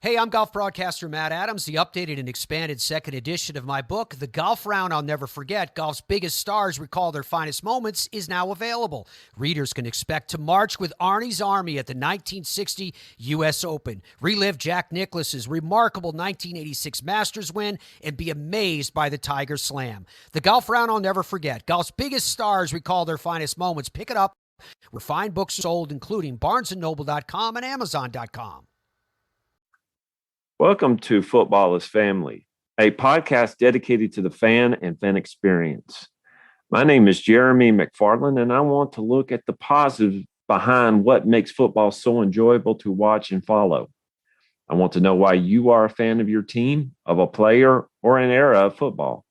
Hey, I'm golf broadcaster Matt Adams. The updated and expanded second edition of my book, The Golf Round I'll Never Forget, Golf's Biggest Stars Recall Their Finest Moments, is now available. Readers can expect to march with Arnie's Army at the 1960 U.S. Open, relive Jack Nicklaus's remarkable 1986 Masters win, and be amazed by the Tiger Slam. The Golf Round I'll Never Forget, Golf's Biggest Stars Recall Their Finest Moments. Pick it up where fine books are sold, including BarnesandNoble.com and Amazon.com. Welcome to Football is Family, a podcast dedicated to the fan and fan experience. My name is Jeremy McFarland, and I want to look at the positive behind what makes football so enjoyable to watch and follow. I want to know why you are a fan of your team, of a player, or an era of football.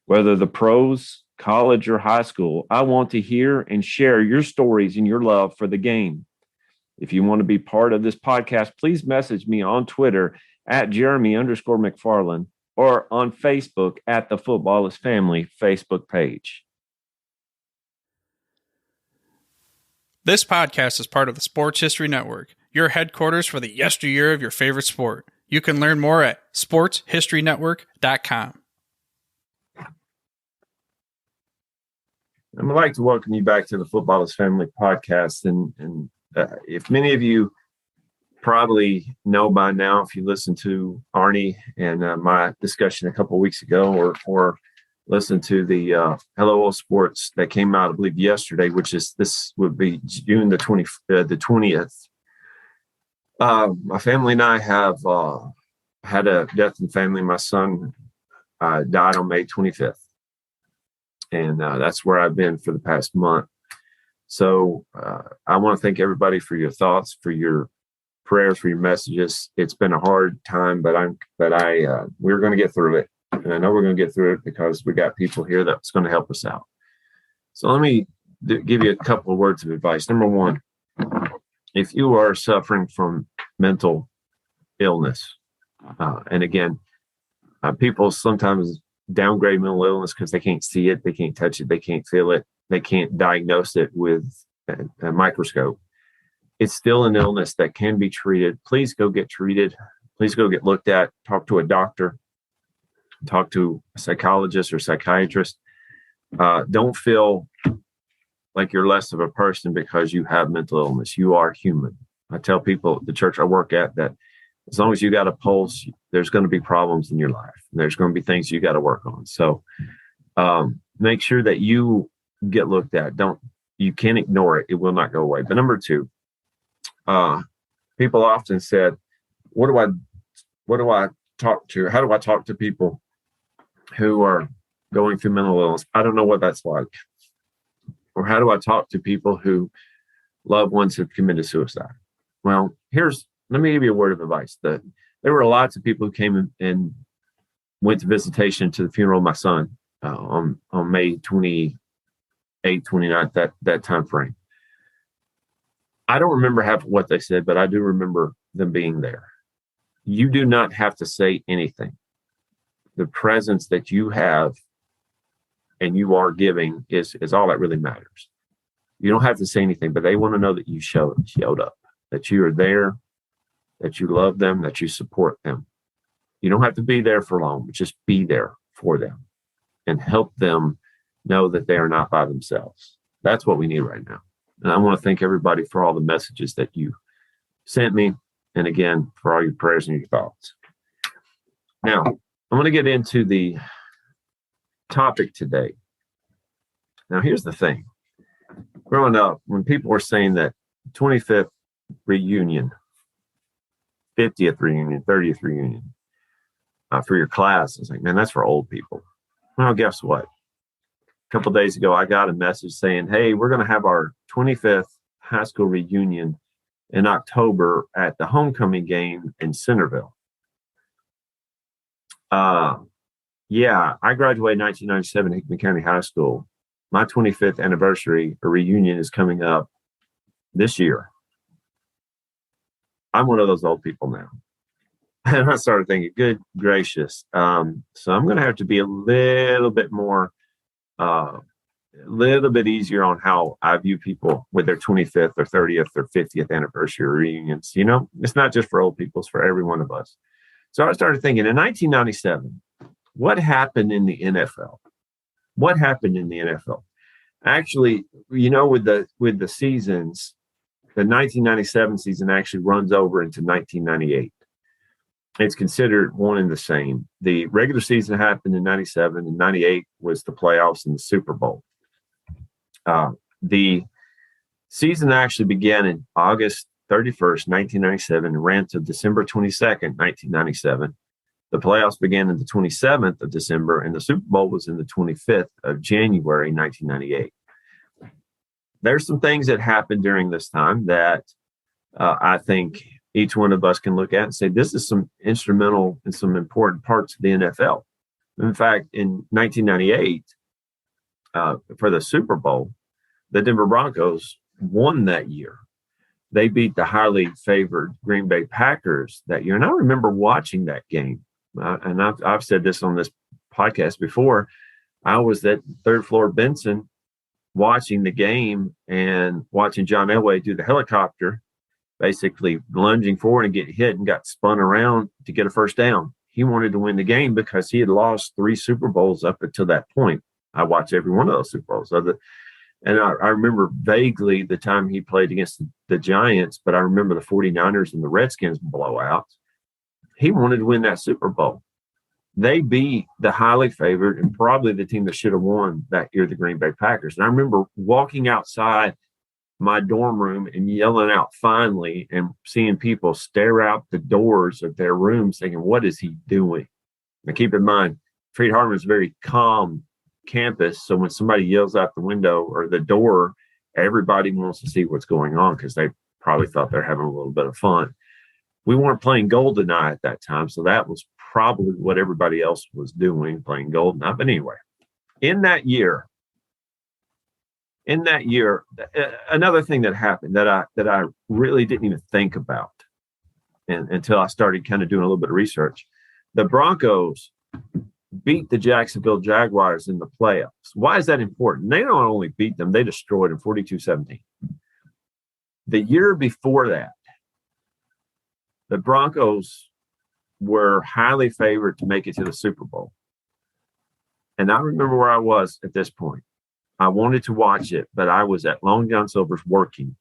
Whether the pros, college, or high school, I want to hear and share your stories and your love for the game. If you want to be part of this podcast, please message me on Twitter at Jeremy_McFarland or on Facebook at the Football is Family Facebook page. This podcast is part of the Sports History Network, your headquarters for the yesteryear of your favorite sport. You can learn more at sportshistorynetwork.com. I'd like to welcome you back to the Football is Family podcast. And if many of you probably know by now, if you listened to Arnie and my discussion a couple of weeks ago, or listen to the Hello All Sports that came out, I believe, yesterday, this would be June the 20th. My family and I have had a death in the family. My son died on May 25th, and that's where I've been for the past month. So I want to thank everybody for your thoughts, for your prayers, for your messages. It's been a hard time, but we're going to get through it. And I know we're going to get through it because we got people here that's going to help us out. So let me give you a couple of words of advice. Number one, if you are suffering from mental illness, and again, people sometimes downgrade mental illness because they can't see it, they can't touch it, they can't feel it, they can't diagnose it with a microscope. It's still an illness that can be treated. Please go get treated. Please go get looked at. Talk to a doctor. Talk to a psychologist or psychiatrist. Don't feel like you're less of a person because you have mental illness. You are human. I tell people at the church I work at that as long as you got a pulse, there's going to be problems in your life. There's going to be things you got to work on. So make sure that you get looked at. You can't ignore it. It will not go away. But number two, people often said, what do I talk to? How do I talk to people who are going through mental illness? I don't know what that's like. Or how do I talk to people who loved ones have committed suicide? Well, let me give you a word of advice. There were lots of people who came and went to visitation to the funeral of my son on May 28th, 29th, that time frame. I don't remember half of what they said, but I do remember them being there. You do not have to say anything. The presence that you have and you are giving is all that really matters. You don't have to say anything, but they want to know that you showed up, that you are there, that you love them, that you support them. You don't have to be there for long, but just be there for them and help them know that they are not by themselves. That's what we need right now. And I want to thank everybody for all the messages that you sent me. And again, for all your prayers and your thoughts. Now, I'm going to get into the topic today. Now, here's the thing. Growing up, when people were saying that 25th reunion, 50th reunion, 30th reunion for your class, I was like, man, that's for old people. Well, guess what? A couple of days ago, I got a message saying, hey, we're going to have our 25th high school reunion in October at the homecoming game in Centerville. I graduated in 1997 at Hickman County High School. My 25th anniversary or reunion is coming up this year. I'm one of those old people now. And I started thinking, good gracious. So I'm going to have to be a little bit more a little bit easier on how I view people with their 25th or 30th or 50th anniversary reunions. It's not just for old people, it's for every one of us. So I started thinking in 1997, what happened in the NFL? What happened in the NFL? Actually, with the seasons, the 1997 season actually runs over into 1998. It's considered one and the same. The regular season happened in 97, and 98 was the playoffs and the Super Bowl. The season actually began in August 31st, 1997, and ran to December 22nd, 1997. The playoffs began on the 27th of December, and the Super Bowl was in the 25th of January, 1998. There's some things that happened during this time that I think each one of us can look at and say, this is some instrumental and some important parts of the NFL. In fact, in 1998, for the Super Bowl, the Denver Broncos won that year. They beat the highly favored Green Bay Packers that year. And I remember watching that game. And I've said this on this podcast before. I was at third floor Benson watching the game and watching John Elway do the helicopter, basically lunging forward and get hit and got spun around to get a first down. He wanted to win the game because he had lost 3 Super Bowls up until that point. I watched every one of those Super Bowls. And I remember vaguely the time he played against the Giants, but I remember the 49ers and the Redskins blowout. He wanted to win that Super Bowl. They beat the highly favored and probably the team that should have won that year, the Green Bay Packers. And I remember walking outside my dorm room and yelling out finally and seeing people stare out the doors of their rooms thinking, what is he doing? Now, keep in mind, Freed Hardeman is a very calm campus. So when somebody yells out the window or the door, everybody wants to see what's going on because they probably thought they're having a little bit of fun. We weren't playing GoldenEye at that time, so that was probably what everybody else was doing, playing GoldenEye. But anyway, in that year, another thing that happened that I really didn't even think about until I started kind of doing a little bit of research. The Broncos beat the Jacksonville Jaguars in the playoffs. Why is that important? They don't only beat them, they destroyed them 42-17. The year before that, the Broncos were highly favored to make it to the Super Bowl. And I remember where I was at this point. I wanted to watch it, but I was at Long John Silver's working.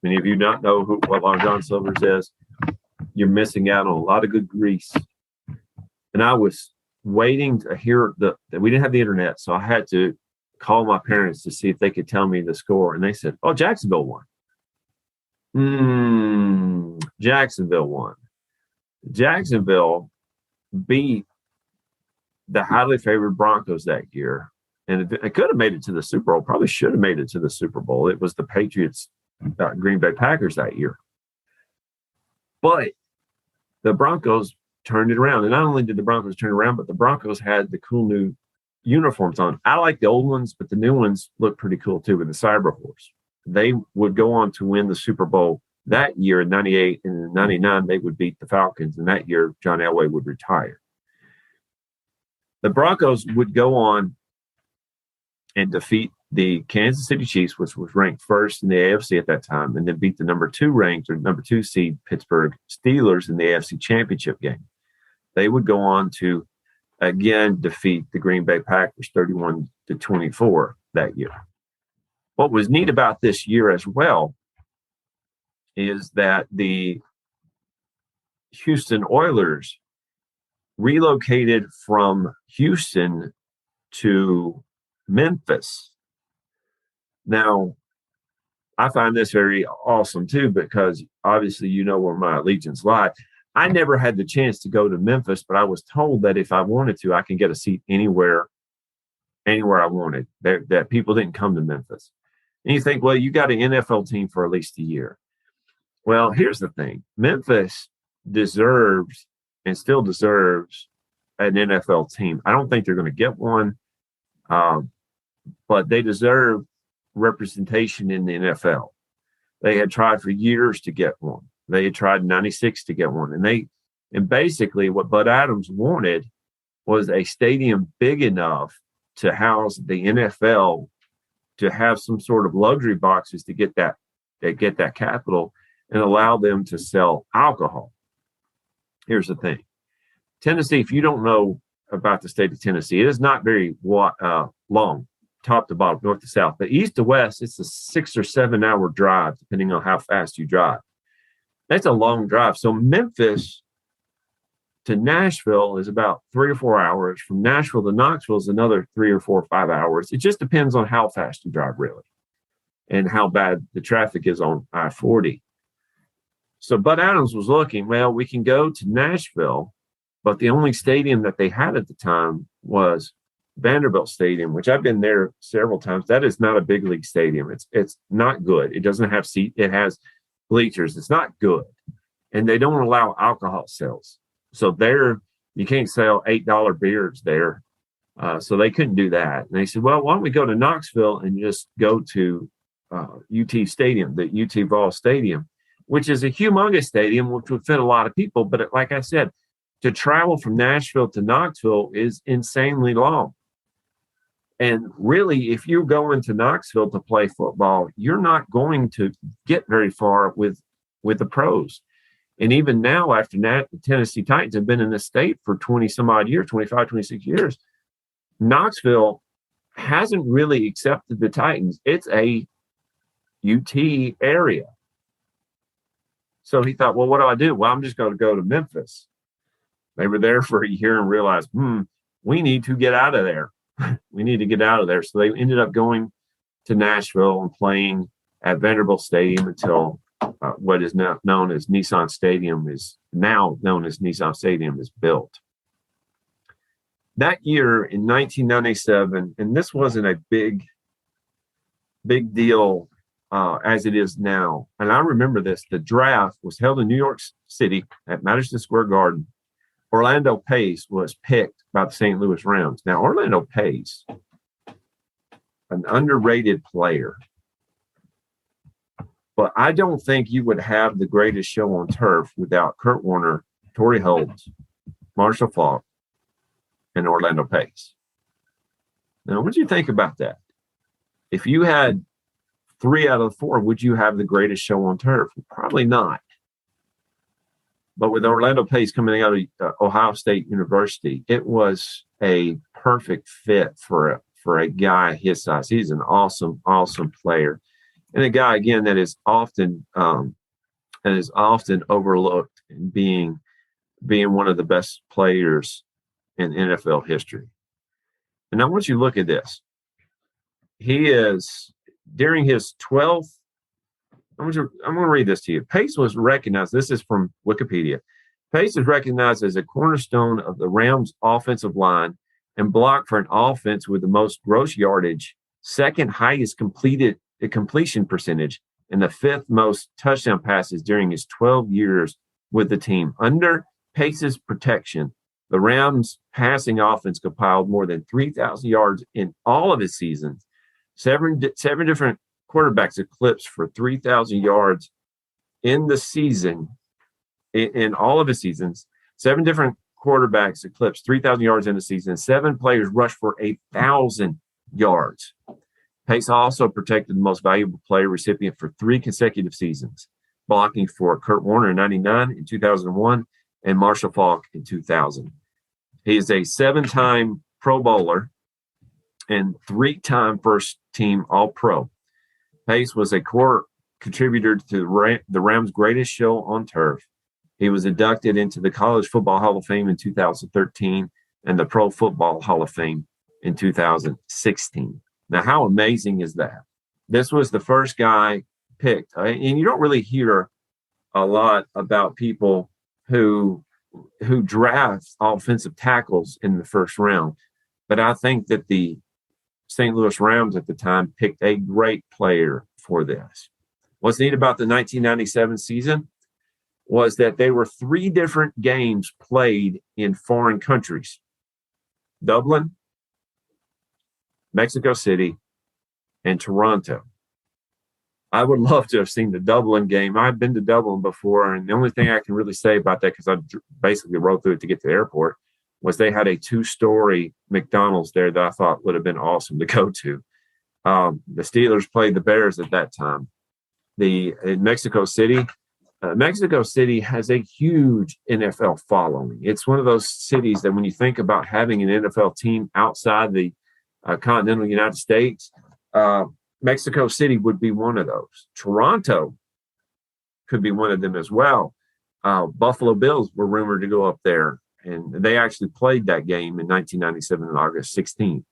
Many of you don't know what Long John Silver's is. You're missing out on a lot of good grease. And I was waiting to hear that we didn't have the internet, so I had to call my parents to see if they could tell me the score. And they said, oh, Jacksonville won. Jacksonville won. Jacksonville beat the highly favored Broncos that year. And it could have made it to the Super Bowl, probably should have made it to the Super Bowl. It was the Patriots, Green Bay Packers that year. But the Broncos turned it around. And not only did the Broncos turn around, but the Broncos had the cool new uniforms on. I like the old ones, but the new ones look pretty cool too with the Cyber Horse. They would go on to win the Super Bowl that year in 98, and in 99, they would beat the Falcons. And that year, John Elway would retire. The Broncos would go on and defeat the Kansas City Chiefs, which was ranked first in the AFC at that time, and then beat the number 2 ranked or number 2 seed Pittsburgh Steelers in the AFC Championship game. They would go on to again defeat the Green Bay Packers 31-24 that year. What was neat about this year as well is that the Houston Oilers relocated from Houston to Memphis. Now, I find this very awesome too, because obviously you know where my allegiance lie. I never had the chance to go to Memphis, but I was told that if I wanted to, I can get a seat anywhere I wanted. That people didn't come to Memphis. And you think, well, you got an NFL team for at least a year. Well, here's the thing. Memphis deserves and still deserves an NFL team. I don't think they're going to get one, but they deserve representation in the NFL. They had tried for years to get one. They had tried in 96 to get one. And basically what Bud Adams wanted was a stadium big enough to house the NFL to have some sort of luxury boxes to get that capital and allow them to sell alcohol. Here's the thing. Tennessee, if you don't know about the state of Tennessee, it is not very long, top to bottom, north to south. But east to west, it's a 6 or 7 hour drive, depending on how fast you drive. That's a long drive. So Memphis to Nashville is about 3 or 4 hours. From Nashville to Knoxville is another 3 or 4 or 5 hours. It just depends on how fast you drive, really, and how bad the traffic is on I-40. So Bud Adams was looking, well, we can go to Nashville, but the only stadium that they had at the time was Vanderbilt Stadium, which I've been there several times. That is not a big league stadium. It's not good. It doesn't have seat. It has bleachers. It's not good. And they don't allow alcohol sales. So there, you can't sell $8 beers there. So they couldn't do that. And they said, well, why don't we go to Knoxville and just go to UT Stadium, the UT Vol Stadium, which is a humongous stadium, which would fit a lot of people. But like I said, to travel from Nashville to Knoxville is insanely long. And really, if you're going to Knoxville to play football, you're not going to get very far with the pros. And even now, after the Tennessee Titans have been in the state for 20 some odd years, 25, 26 years, Knoxville hasn't really accepted the Titans. It's a UT area. So he thought, well, what do I do? Well, I'm just going to go to Memphis. They were there for a year and realized, we need to get out of there. We need to get out of there. So they ended up going to Nashville and playing at Vanderbilt Stadium until what is now known as Nissan Stadium is built. That year in 1997, and this wasn't a big deal as it is now. And I remember this, the draft was held in New York City at Madison Square Garden. Orlando Pace was picked by the St. Louis Rams. Now, Orlando Pace, an underrated player, but I don't think you would have the greatest show on turf without Kurt Warner, Torrey Holt, Marshall Faulk, and Orlando Pace. Now, what do you think about that? If you had 3 out of 4, would you have the greatest show on turf? Probably not. But with Orlando Pace coming out of Ohio State University, it was a perfect fit for a guy his size. He's an awesome player, and a guy again that is often overlooked in being one of the best players in NFL history. And I want you to look at this. He is during his 12th. I'm going to read this to you. Pace was recognized. This is from Wikipedia. Pace is recognized as a cornerstone of the Rams' offensive line and blocked for an offense with the most gross yardage, second highest completion percentage, and the 5th most touchdown passes during his 12 years with the team. Under Pace's protection, the Rams' passing offense compiled more than 3,000 yards in all of his seasons. Seven different quarterbacks eclipsed for 3,000 yards in the season, in all of his seasons. 7 different quarterbacks eclipsed 3,000 yards in the season. 7 players rushed for 1,000 yards. Pace also protected the most valuable player recipient for 3 consecutive seasons, blocking for Kurt Warner in 99, in 2001, and Marshall Faulk in 2000. He is a 7-time Pro Bowler and 3-time first-team All-Pro. Pace was a core contributor to the Rams' greatest show on turf. He was inducted into the College Football Hall of Fame in 2013 and the Pro Football Hall of Fame in 2016. Now, how amazing is that? This was the first guy picked. And you don't really hear a lot about people who draft offensive tackles in the first round. But I think that the St. Louis Rams at the time picked a great player for this. What's neat about the 1997 season was that there were 3 different games played in foreign countries: Dublin, Mexico City, and Toronto. I would love to have seen the Dublin game. I've been to Dublin before, and the only thing I can really say about that, because I basically rode through it to get to the airport, was they had a 2-story McDonald's there that I thought would have been awesome to go to. The Steelers played the Bears at that time. In Mexico City has a huge NFL following. It's one of those cities that when you think about having an NFL team outside the continental United States, Mexico City would be one of those. Toronto could be one of them as well. Buffalo Bills were rumored to go up there, and they actually played that game in 1997 on August 16th.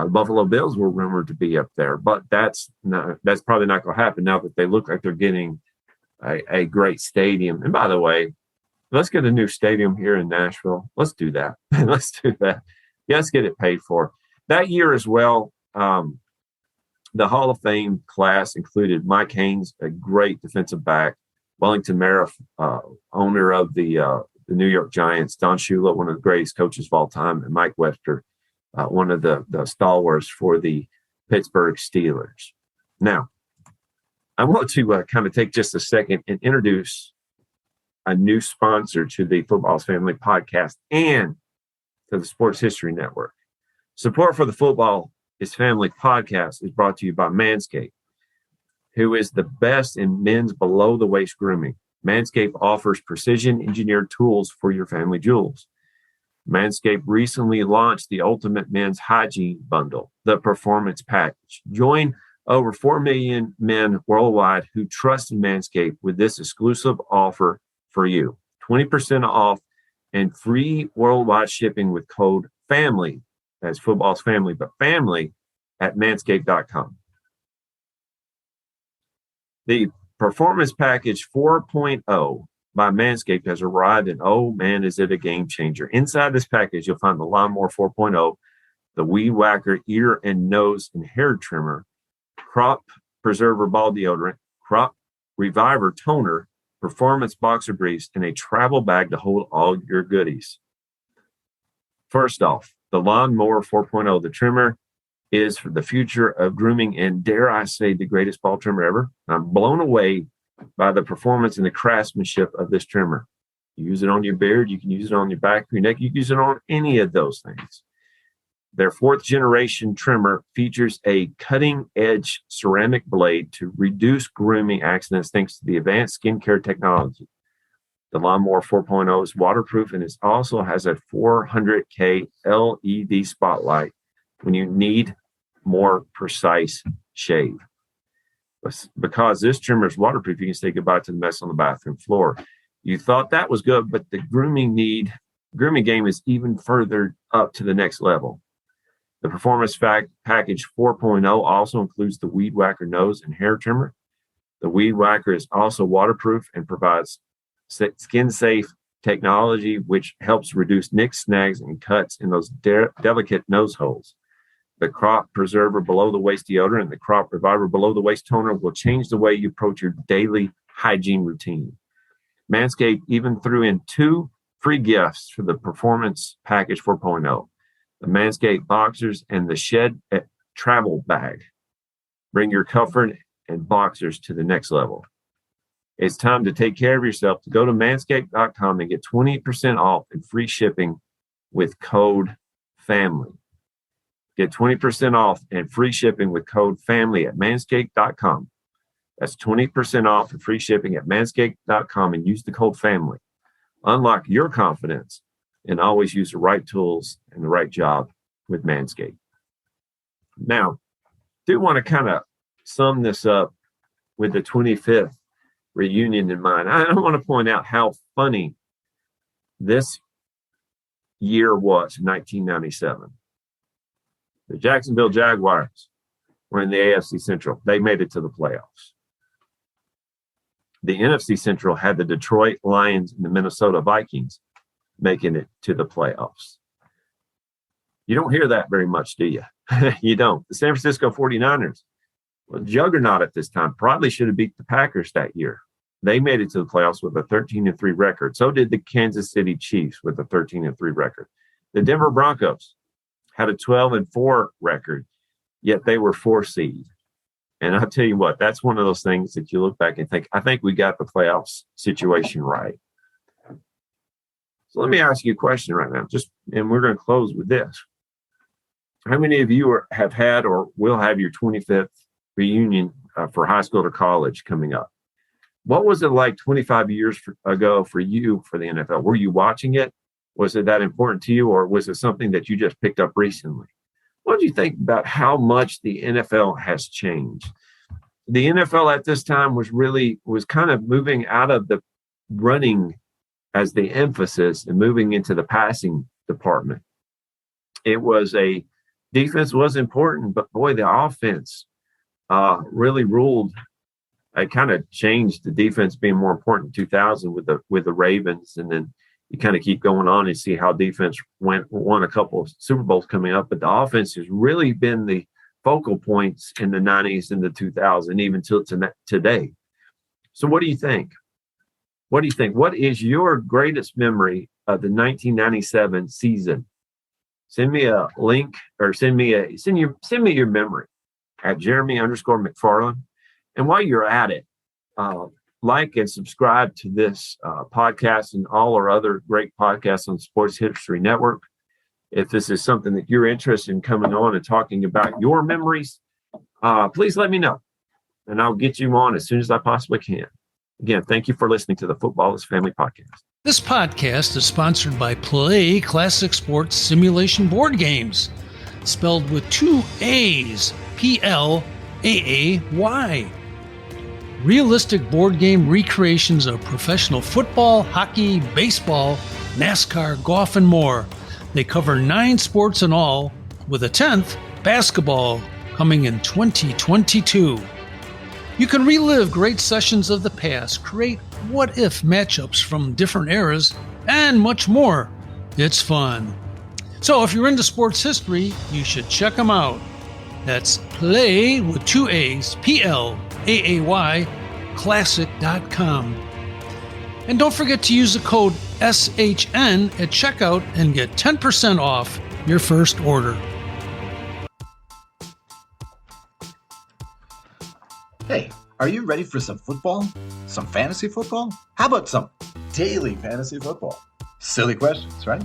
Buffalo Bills were rumored to be up there, but that's probably not going to happen now that they look like they're getting a great stadium. And by the way, let's get a new stadium here in Nashville. Let's do that. Let's do that. Yeah, let's get it paid for. That year as well, the Hall of Fame class included Mike Haynes, a great defensive back, Wellington Mara, owner of the New York Giants, Don Shula, one of the greatest coaches of all time, and Mike Webster, one of the stalwarts for the Pittsburgh Steelers. Now, I want to kind of take just a second and introduce a new sponsor to the Football's Family podcast and to the Sports History Network. Support for the Football is Family podcast is brought to you by Manscaped, who is the best in men's below-the-waist grooming. Manscaped offers precision-engineered tools for your family jewels. Manscaped recently launched the Ultimate Men's Hygiene Bundle, the Performance Package. Join over 4 million men worldwide who trust in Manscaped with this exclusive offer for you. 20% off and free worldwide shipping with code FAMILY. That's Football's Family, but family at manscaped.com. The Performance Package 4.0 by Manscaped has arrived, and oh man, is it a game changer. Inside this package, you'll find the Lawnmower 4.0, the Weed Whacker ear and nose and hair trimmer, Crop Preserver ball deodorant, Crop Reviver toner, Performance boxer briefs, and a travel bag to hold all your goodies. First off, the Lawnmower 4.0, the trimmer, is for the future of grooming and, dare I say, the greatest ball trimmer ever. I'm blown away by the performance and the craftsmanship of this trimmer. You use it on your beard. You can use it on your back, your neck. You can use it on any of those things. Their 4th generation trimmer features a cutting-edge ceramic blade to reduce grooming accidents thanks to the advanced skincare technology. The Lawnmower 4.0 is waterproof and it also has a 400K LED spotlight when you need more precise shave. Because this trimmer is waterproof, you can say goodbye to the mess on the bathroom floor. You thought that was good, but the grooming game is even further up to the next level. The Performance Package 4.0 also includes the Weed Whacker nose and hair trimmer. The Weed Whacker is also waterproof and provides skin-safe technology, which helps reduce nicks, snags, and cuts in those delicate nose holes. The Crop Preserver below-the-waist deodorant and the Crop Reviver below-the-waist toner will change the way you approach your daily hygiene routine. Manscaped even threw in 2 free gifts for the Performance Package 4.0. The Manscaped Boxers and the Shed Travel Bag. Bring your comfort and boxers to the next level. It's time to take care of yourself. To go to manscaped.com and get 20% off and free shipping with code FAMILY. Get 20% off and free shipping with code FAMILY at manscaped.com. That's 20% off and free shipping at manscaped.com and use the code FAMILY. Unlock your confidence and always use the right tools and the right job with Manscaped. Now, do want to kind of sum this up with the 25th reunion in mind. I want to point out how funny this year was in 1997. The Jacksonville Jaguars were in the AFC Central. They made it to the playoffs. The NFC Central had the Detroit Lions and the Minnesota Vikings making it to the playoffs. You don't hear that very much, do you? You don't. The San Francisco 49ers, well, juggernaut at this time, probably should have beat the Packers that year. They made it to the playoffs with a 13-3 record. So did the Kansas City Chiefs with a 13-3 record. The Denver Broncos had a 12-4 record, yet they were 4 seed. And I'll tell you what, that's one of those things that you look back and think, I think we got the playoffs situation right. So let me ask you a question right now, and we're going to close with this. How many of you have had or will have your 25th reunion for high school to college coming up? What was it like 25 years ago for you for the NFL? Were you watching it? Was it that important to you, or was it something that you just picked up recently? What do you think about how much the NFL has changed? The NFL at this time was kind of moving out of the running as the emphasis and moving into the passing department. It was defense was important, but boy, the offense really ruled. It kind of changed the defense being more important in 2000 with the Ravens, and then you kind of keep going on and see how defense won a couple of Super Bowls coming up. But the offense has really been the focal points in the 90s and the 2000s, even till today. So what do you think? What do you think? What is your greatest memory of the 1997 season? Send me a link, or send me your memory at Jeremy_McFarland. And while you're at it, like and subscribe to this podcast and all our other great podcasts on Sports History Network. If this is something that you're interested in coming on and talking about your memories, please let me know, and I'll get you on as soon as I possibly can. Again, thank you for listening to the Football is Family podcast. This podcast is sponsored by Play Classic Sports Simulation Board Games, spelled with 2 A's, P-L-A-A-Y. Realistic board game recreations of professional football, hockey, baseball, NASCAR, golf, and more. They cover 9 sports in all, with a 10th, basketball, coming in 2022. You can relive great sessions of the past, create what-if matchups from different eras, and much more. It's fun. So if you're into sports history, you should check them out. That's Play with 2 A's, P-L-A-A-Y, classic.com. And don't forget to use the code SHN at checkout and get 10% off your first order. Hey, are you ready for some football? Some fantasy football? How about some daily fantasy football? Silly questions, right?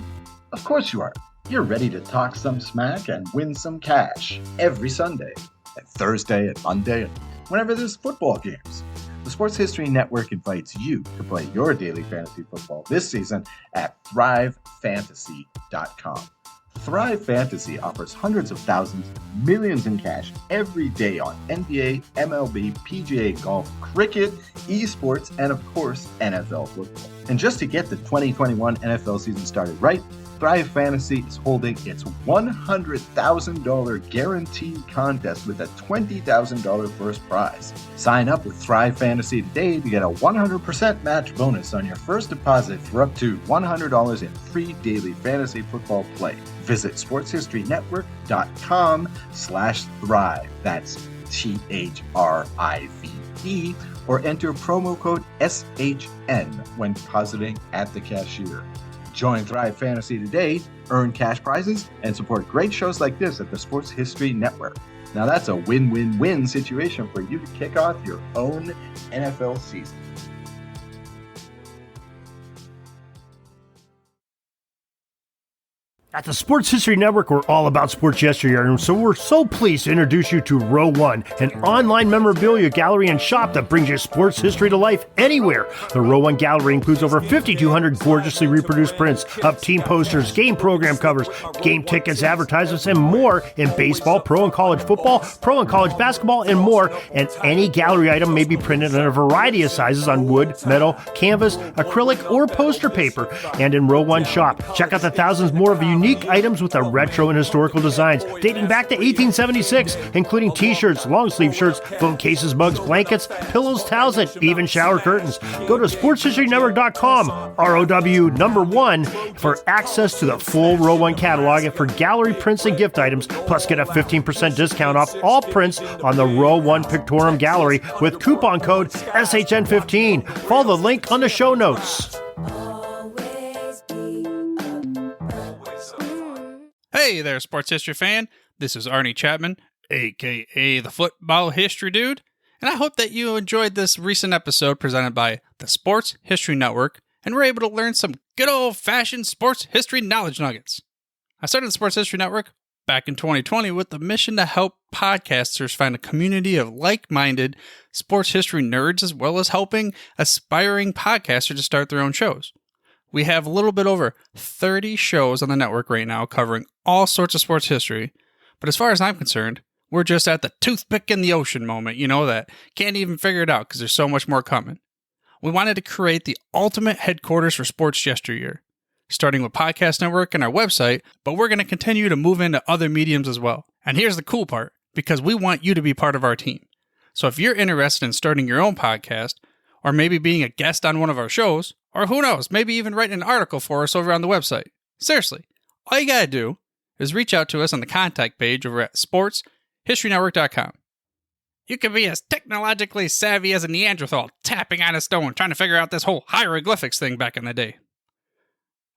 Of course you are. You're ready to talk some smack and win some cash every Sunday, and Thursday, and Monday, and whenever there's football games. The Sports History Network invites you to play your daily fantasy football this season at thrivefantasy.com. Thrive Fantasy offers hundreds of thousands, millions in cash every day on NBA, MLB, PGA golf, cricket, esports, and of course, NFL football. And just to get the 2021 NFL season started right, Thrive Fantasy is holding its $100,000 guaranteed contest with a $20,000 first prize. Sign up with Thrive Fantasy today to get a 100% match bonus on your first deposit for up to $100 in free daily fantasy football play. Visit sportshistoryNetwork.com/thrive. That's THRIVE, or enter promo code SHN when depositing at the cashier. Join Thrive Fantasy today, earn cash prizes, and support great shows like this at the Sports History Network. Now that's a win-win-win situation for you to kick off your own NFL season. At the Sports History Network, we're all about sports yesteryear, and so we're so pleased to introduce you to Row 1, an online memorabilia gallery and shop that brings your sports history to life anywhere. The Row 1 gallery includes over 5,200 gorgeously reproduced prints of team posters, game program covers, game tickets, advertisements, and more in baseball, pro and college football, pro and college basketball, and more. And any gallery item may be printed in a variety of sizes on wood, metal, canvas, acrylic, or poster paper. And in Row 1 shop, check out the thousands more of unique items with the retro and historical designs dating back to 1876, including t-shirts, long sleeve shirts, phone cases, mugs, blankets, pillows, towels, and even shower curtains. Go to sportshistorynetwork.com, ROW1, for access to the full Row 1 catalog and for gallery prints and gift items, plus get a 15% discount off all prints on the Row 1 Pictorum Gallery with coupon code SHN15. Follow the link on the show notes. Hey there, sports history fan. This is Arnie Chapman, aka the Football History Dude, and I hope that you enjoyed this recent episode presented by the Sports History Network and we're able to learn some good old-fashioned sports history knowledge nuggets. I started the Sports History Network back in 2020 with the mission to help podcasters find a community of like-minded sports history nerds, as well as helping aspiring podcasters to start their own shows. We have a little bit over 30 shows on the network right now covering all sorts of sports history, but as far as I'm concerned, we're just at the toothpick in the ocean moment, that can't even figure it out because there's so much more coming. We wanted to create the ultimate headquarters for sports yesteryear, starting with Podcast Network and our website, but we're going to continue to move into other mediums as well. And here's the cool part, because we want you to be part of our team. So if you're interested in starting your own podcast, or maybe being a guest on one of our shows, or who knows, maybe even writing an article for us over on the website. Seriously, all you gotta do is reach out to us on the contact page over at sportshistorynetwork.com. You can be as technologically savvy as a Neanderthal tapping on a stone trying to figure out this whole hieroglyphics thing back in the day.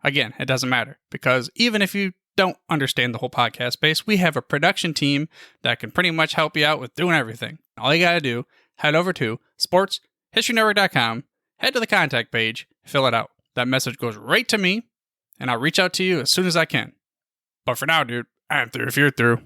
Again, it doesn't matter, because even if you don't understand the whole podcast space, we have a production team that can pretty much help you out with doing everything. All you gotta do, head over to sportshistorynetwork.com, head to the contact page, fill it out. That message goes right to me, and I'll reach out to you as soon as I can. But for now, dude, I'm through if you're through.